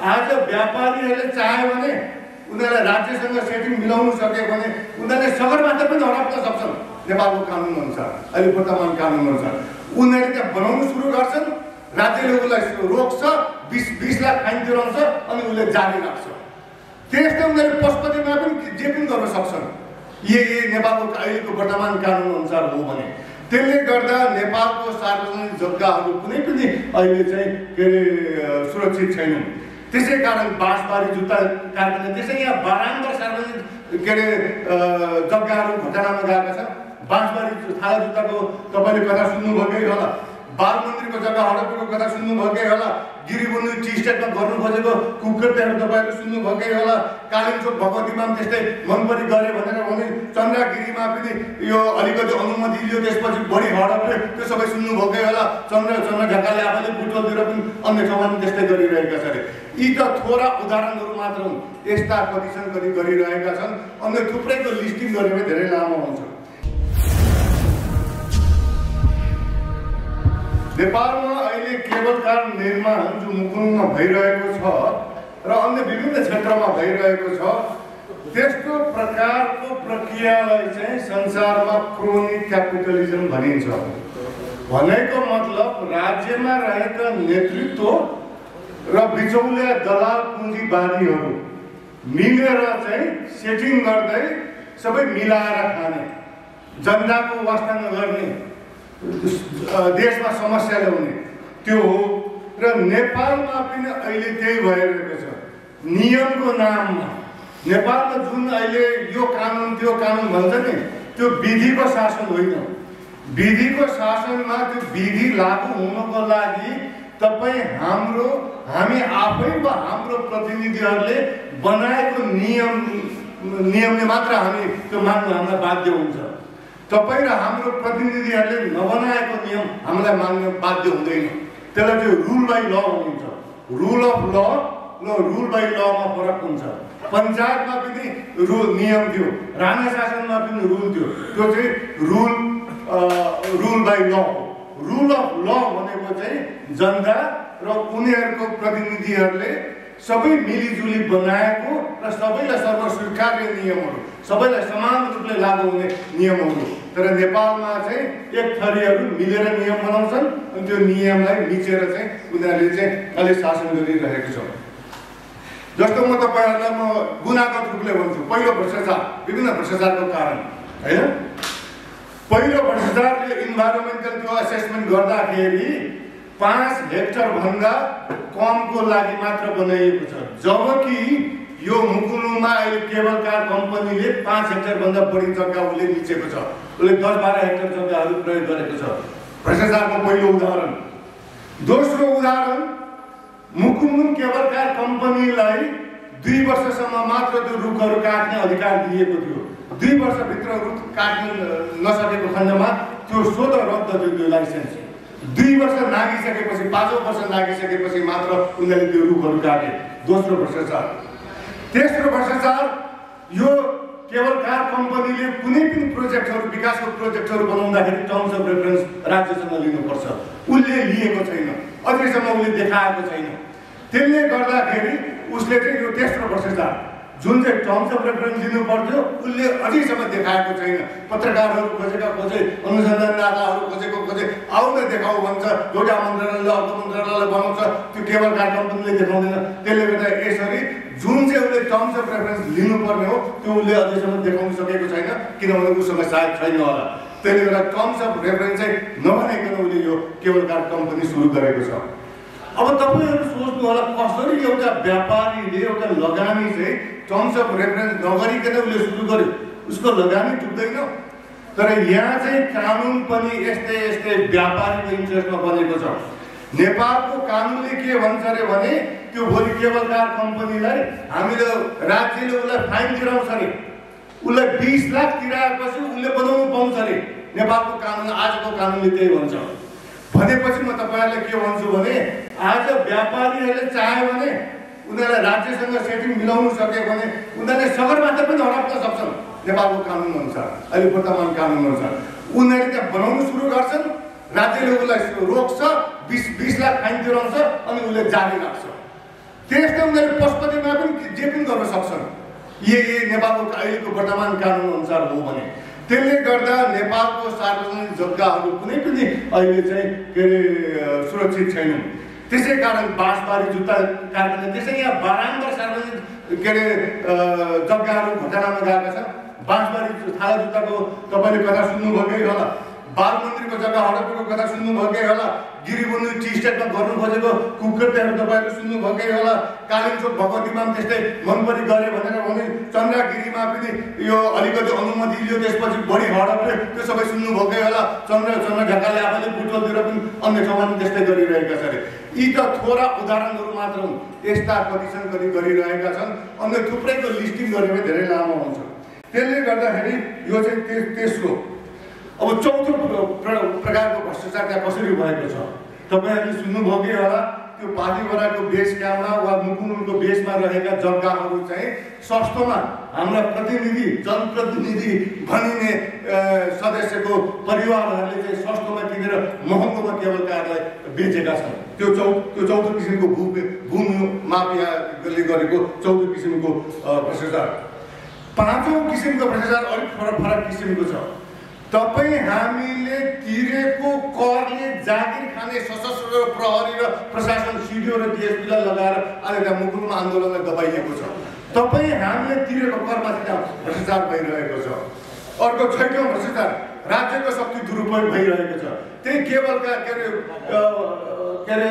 आज व्यापारीहरूले चाह्यो भने उनीहरूलाई राज्यसँग सेटिङ मिलाउनु सक्यो भने उनीहरूले सगरमाथा पनि हराउन सक्छन् नेपालको कानुन अनुसार, अहिले वर्तमान कानुन अनुसार। उनीहरूले त्यहाँ बनाउनु सुरु गर्छन्, राज्यले उसलाई रोक्छ, 20 लाख फाइन तिराउँछ अनि उसले जारी राख्छ। त्यस्तै उनीहरूले पशुपतिमा पनि जे पनि गर्न सक्छन् यही नेपालको अहिलेको वर्तमान कानुन अनुसार हो भने। त्यसले गर्दा नेपालको सार्वजनिक जग्गाहरू कुनै पनि अहिले चाहिँ के अरे सुरक्षित छैनन्। त्यसै कारण बाँसबारी जुत्ता कारखाना, त्यसै यहाँ बारम्बार सार्वजनिक के अरे जग्गाहरू घटनामा गएका छन्। बाँसबारी थाला जुत्ताको तपाईँले कथा सुन्नुभएकै होला, बाल मन्दिरको जग्गा हडपेको कथा सुन्नुभएकै होला, गिरिबन्धु टी स्टेटमा गर्नु खोजेको कुकृत्यहरू तपाईँहरूले सुन्नुभएकै होला, कालिम्पोङ भगवतीमा पनि त्यस्तै मनपरी गरे भनेर भने चन्द्रगिरीमा पनि यो अलिकति अनुमति लियो, त्यसपछि बढी हडपले त्यो सबै सुन्नुभएकै होला। चन्द्र ढकालले आफैले बुटोलतिर पनि अन्य ठाउँमा पनि त्यस्तै गरिरहेका छ अरे। यी त थोरा उदाहरणहरू मात्र हुन्, यस्ता कति गरिरहेका छन्। अन्य थुप्रैको लिस्टिङ गरेर धेरै लामो हुन्छ। नेपालमा अहिले केबल कार निर्माण जो मुकुङमा भइरहेको छ र अन्य विभिन्न क्षेत्रमा भइरहेको छ, त्यस्तो प्रकारको प्रक्रियालाई चाहिँ संसारमा क्रोनी क्यापिटलिजम भनिन्छ। भनेको मतलब राज्यमा रहेका नेतृत्व र बिचौलिया दलाल पुँजीवादीहरू मिलेर चाहिँ सेटिङ गर्दै सबै मिलाएर खाने, जनताको वास्ता नगर्ने, देशमा समस्या ल्याउने त्यो हो। र नेपालमा पनि अहिले त्यही भइरहेको छ। नियमको नाममा नेपालमा जुन अहिले यो कानुन त्यो कानुन भन्छ नि, त्यो विधिको शासन होइन। विधिको शासनमा त्यो विधि लागू हुनको लागि हामी आफै वा हाम्रो प्रतिनिधिहरूले बनाएको नियमले मात्र हामी त्यो मान्नु हामीलाई बाध्य हुन्छ। तपाईँ र हाम्रो प्रतिनिधिहरूले नबनाएको नियम हामीलाई मान्नु बाध्य हुँदैन। त्यसलाई चाहिँ रुल बाई ल भनिन्छ। रुल अफ ल र रुल बाई लमा फरक हुन्छ। पञ्चायतमा पनि नियम थियो, राणा शासनमा पनि रुल थियो, त्यो चाहिँ रुल बाई ल हो। रुल अफ ल भनेको चाहिँ जनता र उनीहरूको प्रतिनिधिहरूले सबै मिलिजुली बनाएको र सबैलाई सर्वस्वीकार्य नियमहरू, सबैलाई समान रूपले लागू हुने नियमहरू। तर नेपालमा चाहिँ एक थरीहरू मिलेर नियम बनाउँछन् अनि त्यो नियमलाई मिचेर चाहिँ उनीहरूले चाहिँ अहिले शासन गरिरहेको छ। जस्तो म तपाईँहरूलाई गुनागत रूपले भन्छु, पहिलो भ्रष्टाचार, विभिन्न भ्रष्टाचारको कारण होइन। पहिलो भ्रष्टाचारले इन्भाइरोमेन्टल त्यो एसेसमेन्ट गर्दाखेरि 5 हेक्टर भन्दा कमको लागि मात्र बनाइएको छ, जबकि यो मुकुङमा अहिले केबल कार कम्पनीले 5 हेक्टर भन्दा बढी जग्गा उसले मिचेको छ। उसले 10-12 हेक्टर जग्गाहरू प्रयोग गरेको छ। भ्रष्टाचारको पहिलो उदाहरण। दोस्रो उदाहरण, मुकुङ केबल कार कम्पनीलाई 2 वर्षसम्म मात्र त्यो रुखहरू काट्ने अधिकार दिएको थियो। 2 वर्षभित्र रुख काट्न नसकेको खण्डमा त्यो स्वतः रद्द थियो त्यो लाइसेन्स। 2 वर्ष नागिसकेपछि, 5औं वर्ष नागिसकेपछि मात्र उनीहरूले त्यो रुखहरू काटे। दोस्रो भ्रष्टाचार। तेस्रो भ्रष्टाचार, यो केबल कार कम्पनीले कुनै पनि प्रोजेक्टहरू, विकासको प्रोजेक्टहरू बनाउँदाखेरि टर्म्स अफ रेफरेन्स राज्यसँग लिनुपर्छ। उसले लिएको छैन, अझैसम्म उसले देखाएको छैन। त्यसले गर्दाखेरि उसले चाहिँ यो तेस्रो भ्रष्टाचार, जुन चाहिँ टर्म्स अफ रेफरेन्स लिनु पर्थ्यो उसले अझैसम्म देखाएको छैन। पत्रकारहरू खोजे, अनुसन्धानदाताहरू खोजे आउ न देखाऊ भन्छ। एउटा मन्त्रालयले अर्को मन्त्रालयले बनाउँछ, त्यो केबल कार कम्पनीले देखाउँदैन। त्यसले गर्दा यसरी जुन चाहिँ उसले टर्म्स अफ रेफरेन्स लिनुपर्ने हो त्यो उसले अझैसम्म देखाउन सकेको छैन, किनभने उसँग सायद छैन होला। त्यसले गर्दा टर्म्स अफ रेफरेन्स चाहिँ नबनाइकन उसले यो केबल कार कम्पनी सुरु गरेको छ। अब तपाईँहरू सोच्नु होला, कसरी एउटा व्यापारीले एउटा लगानी चाहिँ टर्म्स अफ रेफरेन्स नगरिकन उसले सुरु गर्यो, उसको लगानी डुब्दैन। तर यहाँ चाहिँ कानुन पनि यस्तै व्यापारीको इन्ट्रेस्टमा बनेको छ। नेपालको कानुनले के भन्छ अरे भने, त्यो भोलि केबल कार कम्पनीलाई हामीले राज्यले उसलाई फाइन तिराउँछ अरे, उसलाई 20 लाख तिराएपछि उसले बनाउनु पाउँछ अरे। नेपालको कानुन, आजको कानुनले त्यही भन्छ। भनेपछि म तपाईँहरूलाई के भन्छु भने, आज व्यापारीहरूले चाह्यो भने उनीहरूलाई राज्यसँग सेटिङ मिलाउनु सक्यो भने उनीहरूले सगरमाथा पनि हराउन सक्छन् नेपालको कानुन अनुसार, अहिले वर्तमान कानुन अनुसार। उनीहरूले त्यहाँ बनाउनु सुरु गर्छन्, राज्यले उसलाई रोक्छ, 20 लाख फाइन तिराउँछ अनि उसले जारी राख्छ। त्यसले उनीहरूले पशुपतिमा पनि जे पनि गर्न सक्छन् यही नेपालको अहिलेको वर्तमान कानुन अनुसार हो भने। त्यसले गर्दा नेपालको सार्वजनिक जग्गाहरू कुनै पनि अहिले चाहिँ के अरे सुरक्षित छैनन्। त्यसै कारण बाँसबारी जुत्ता कारखाना त्यसै यहाँ बारम्बार सार्वजनिक के अरे जग्गाहरू घोटालामा गएका छन्। बाँसबारी थाला जुत्ताको तपाईँले कथा सुन्नुभएकै होला, बाल मन्दिरको जग्गा हडपको कथा सुन्नुभएकै होला, गिरिबन्धु टी स्टेटमा गर्नु खोजेको कुकुरहरू तपाईँले सुन्नुभएकै होला, कालिम्पोङ भगवतीमा पनि त्यस्तै मनपरी गरे भनेर भने चन्द्रगिरीमा पनि यो अलिकति अनुमति लियो, त्यसपछि बढी हडपले त्यो सबै सुन्नुभएकै होला। चन्द्र ढकालले आफैले बुटोलतिर पनि अन्य ठाउँमा पनि त्यस्तै गरिरहेका छ अरे। यी त थोरा उदाहरणहरू मात्र हुन्, यस्ता कति छन् कति गरिरहेका छन्। अन्य थुप्रैको लिस्टिङ गरेर धेरै लामो हुन्छ। त्यसले गर्दाखेरि यो चाहिँ तेस्रो। अब चौथो प्रकारको भ्रष्टाचार त्यहाँ कसरी भएको छ तपाईँहरूले सुन्नुभएकै होला। त्यो पार्टीवटाको बेस क्याम्पमा वा मुकुन्दको बेसमा रहेका जग्गाहरू चाहिँ सस्तोमा हाम्रा प्रतिनिधि जनप्रतिनिधि भनिने सदस्यको परिवारहरूले चाहिँ सस्तोमा किनेर महँगोमा केवल कारलाई बेचेका छन्। त्यो चौथो किसिमको भूमि माफियाले गरेको चौथो किसिमको भ्रष्टाचार। पाँचौँ किसिमको भ्रष्टाचार अलिक फरक किसिमको छ। तपाईँ हामीले तिरेको करले जागिर खाने सशस्त्र प्रहरी र प्रशासन सिडिओ र डिएसपीलाई लगाएर आज त्यहाँ मुकुलमा आन्दोलनलाई दबाइएको छ। तपाईँ हामीले तिरेको करमाथि त्यहाँ भ्रष्टाचार भइरहेको छ। अर्को छैटौँ भ्रष्टाचार राज्यको शक्ति दुरुपयोग भइरहेको छ। त्यही केवलका के अरे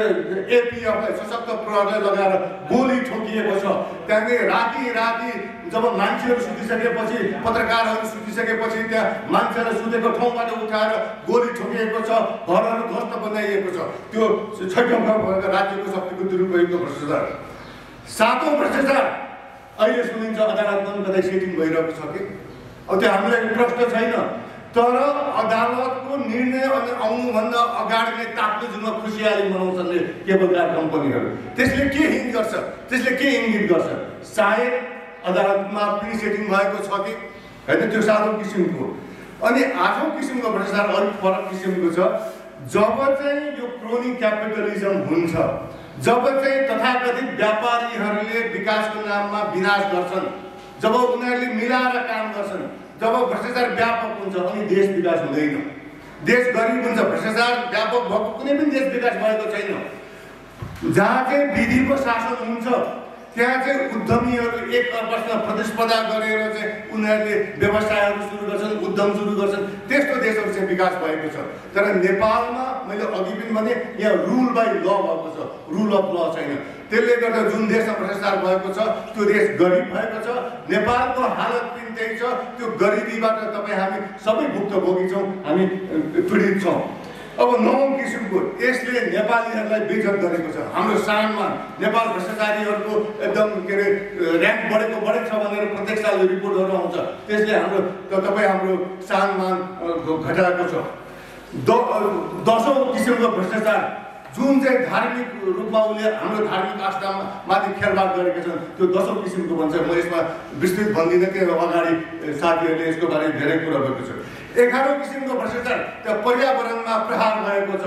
एपिएफलाई सशक्त प्रहरीलाई लगाएर गोली ठोकिएको छ। त्यहाँदेखि राति जब मान्छेहरू सुतिसकेपछि पत्रकारहरू सुतिसकेपछि त्यहाँ मान्छेहरू सुतेको ठाउँबाट उठाएर गोली ठोकिएको छ, घरहरू ध्वस्त बनाइएको छ। त्यो छैटौँ राज्यको शक्तिको दुरुपयोगको भ्रष्टाचार। सातौँ भ्रष्टाचार अहिले सुनिन्छ अदालतमा पनि कतै सेटिङ भइरहेको छ कि अब त्यो हामीलाई प्रश्न छैन, तर अदालतको निर्णय आउनुभन्दा अगाडि नै ताप्ने जुनमा खुसियाली मनाउँछन् केबलकार कम्पनीहरू। त्यसले के हिन्ट गर्छ, त्यसले के इङ्गित गर्छ? सायद अदालतमा पनि सेटिङ भएको छ कि होइन, त्यो सातौँ किसिमको। अनि आठौँ किसिमको भ्रष्टाचार अलिक फरक किसिमको छ। जब चाहिँ यो क्रोनी क्यापिटलिजम हुन्छ, जब चाहिँ तथाकथित व्यापारीहरूले विकासको नाममा विनाश गर्छन्, जब उनीहरूले मिलाएर काम गर्छन्, जब भ्रष्टाचार व्यापक हुन्छ अनि देश विकास हुँदैन, देश गरिब हुन्छ। भ्रष्टाचार व्यापक भएको कुनै पनि देश विकास भएको छैन। जहाँ चाहिँ विधिको शासन हुन्छ त्यहाँ चाहिँ उद्यमीहरू एक आपसमा प्रतिस्पर्धा गरेर चाहिँ उनीहरूले व्यवसायहरू सुरु गर्छन्, उद्यम सुरु गर्छन्। त्यस्तो देशहरू चाहिँ विकास भएको छ। तर नेपालमा मैले अघि पनि भने यहाँ रुल बाई ल भएको छ, रुल अफ ल छैन। त्यसले गर्दा जुन देशमा भ्रष्टाचार भएको छ त्यो देश गरिब भएको छ। नेपालको हालत पनि त्यही छ। त्यो गरिबीबाट तपाईँ हामी सबै भुक्तभोगी छौँ, हामी पीडित छौँ। अब नौँ किसिमको यसले नेपालीहरूलाई बेइज्जत गरेको छ। हाम्रो सानमा नेपाल भ्रष्टाचारीहरूको एकदम के अरे ऱ्याङ्क बढेको छ भनेर प्रत्येक साल रिपोर्टहरू आउँछ। त्यसले हाम्रो सानमा घटाएको छ। 10औँ किसिमको भ्रष्टाचार जुन चाहिँ धार्मिक रूपमा उसले हाम्रो धार्मिक आस्थामाथि खेलबाड गरेका छन् त्यो 10औँ किसिमको भन्छ। म यसमा विस्तृत भन्दिनँ कि अगाडि साथीहरूले यसको बारेमा धेरै कुरा गरेको छ। 11औँ किसिमको भ्रष्टाचार त्यो पर्यावरणमा प्रहार भएको छ।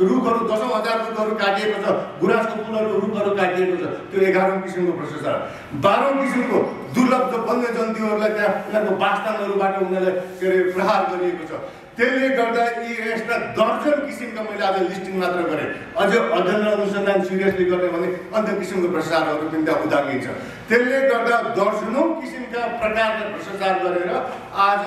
रुखहरू 10,000 रुखहरू काटिएको छ, गुराँसको फुलहरूको रुखहरू काटिएको छ। त्यो 11औँ किसिमको भ्रष्टाचार। 12औँ किसिमको दुर्लभ वन्यजन्तुहरूलाई त्यहाँ उनीहरूको वासस्थानहरूबाट उनीहरूलाई के अरे प्रहार गरिएको छ। त्यसले गर्दा यी यस्ता दर्जन किसिमका मैले आज लिस्टिङ मात्र गरेँ। अझ अध्ययन र अनुसन्धान सिरियसली गर्ने भने अन्य किसिमको भ्रष्टाचारहरू पनि त्यहाँ उदागिन्छ। त्यसले गर्दा दर्जनौँ किसिमका प्रकारका भ्रष्टाचार गरेर आज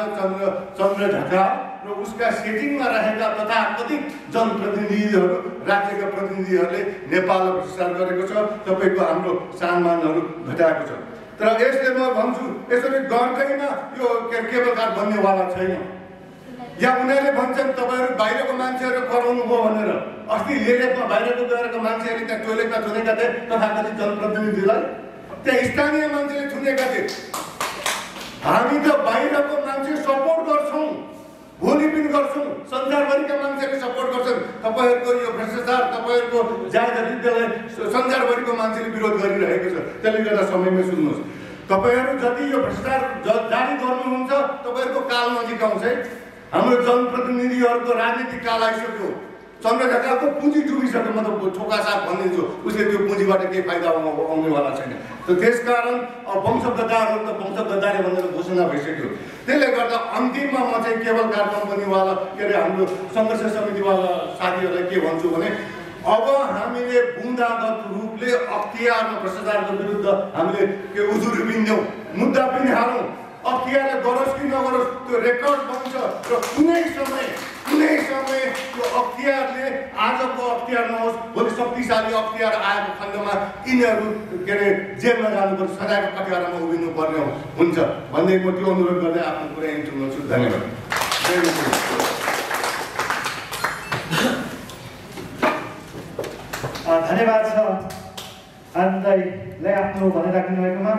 चन्द्र ढकाल र उसका सेटिङमा रहेका तथाकथित जनप्रतिनिधिहरू, राज्यका प्रतिनिधिहरूले नेपाललाई भ्रष्टाचार गरेको छ। तपाईँको हाम्रो सानमानहरू घटाएको छ। तर यसले म भन्छु यसरी गर्दैमा यो केबलकार बन्नेवाला छैन। या उनीहरूले भन्छन् तपाईँहरू बाहिरको मान्छेहरू कराउनु भयो भनेर। अस्ति लेरेपमा बाहिरको गएरको मान्छेहरूले त्यहाँ टोइलेटमा थुनेका थिए तथाकथित जनप्रतिनिधिलाई, त्यहाँ स्थानीय मान्छेले थुनेका थिए। हामी त बाहिरको मान्छे सपोर्ट गर्छौँ, भोलि पनि गर्छौँ, संसारभरिका मान्छेले सपोर्ट गर्छन्। तपाईँहरूको यो भ्रष्टाचार, तपाईँहरूको जायदारीलाई संसारभरिको मान्छेले विरोध गरिरहेको छ। त्यसले गर्दा समयमै सुन्नुहोस्, तपाईँहरू जति यो भ्रष्टाचार जारी गर्नुहुन्छ तपाईँहरूको काल नजिक आउँछ है। हाम्रो जनप्रतिनिधिहरूको राजनीतिक काल आइसक्यो। चन्द्र ढकालको पुँजी डुबिसक्यो, म त ठोका साथ भनिदिन्छु, उसले त्यो पुँजीबाट केही फाइदा आउनेवाला छैन। त्यसकारण वंश गद्दारहरू त वंश गद्दारी भनेर घोषणा भइसक्यो। त्यसले गर्दा अन्तिममा म चाहिँ केबल कार कम्पनीवाला के अरे हाम्रो सङ्घर्ष समितिवाला साथीहरूलाई के भन्छु भने अब हामीले बुँदागत रूपले अख्तियार र भ्रष्टाचारको विरुद्ध हामीले के उजुरी बिन्यौँ, मुद्दा पनि हालौँ। अख्तियारले गरोस् कि नगरोस् त्यो रेकर्ड बन्छ र कुनै समय त्यो अख्तियारले आजको अख्तियार नहोस्, भोलि शक्तिशाली अख्तियार आएको खण्डमा यिनीहरू के अरे जेलमा जानुपर्छ, सजायको कटियारमा उभिनु पर्ने हुन्छ भन्दै म त्यो अनुरोध गर्दै आफ्नो कुरा यहीँ टुङ्ग्याउँछु। धन्यवाद। धन्यवाद छ आनन्दलाई आफ्नो भनिराख्नु भएकोमा।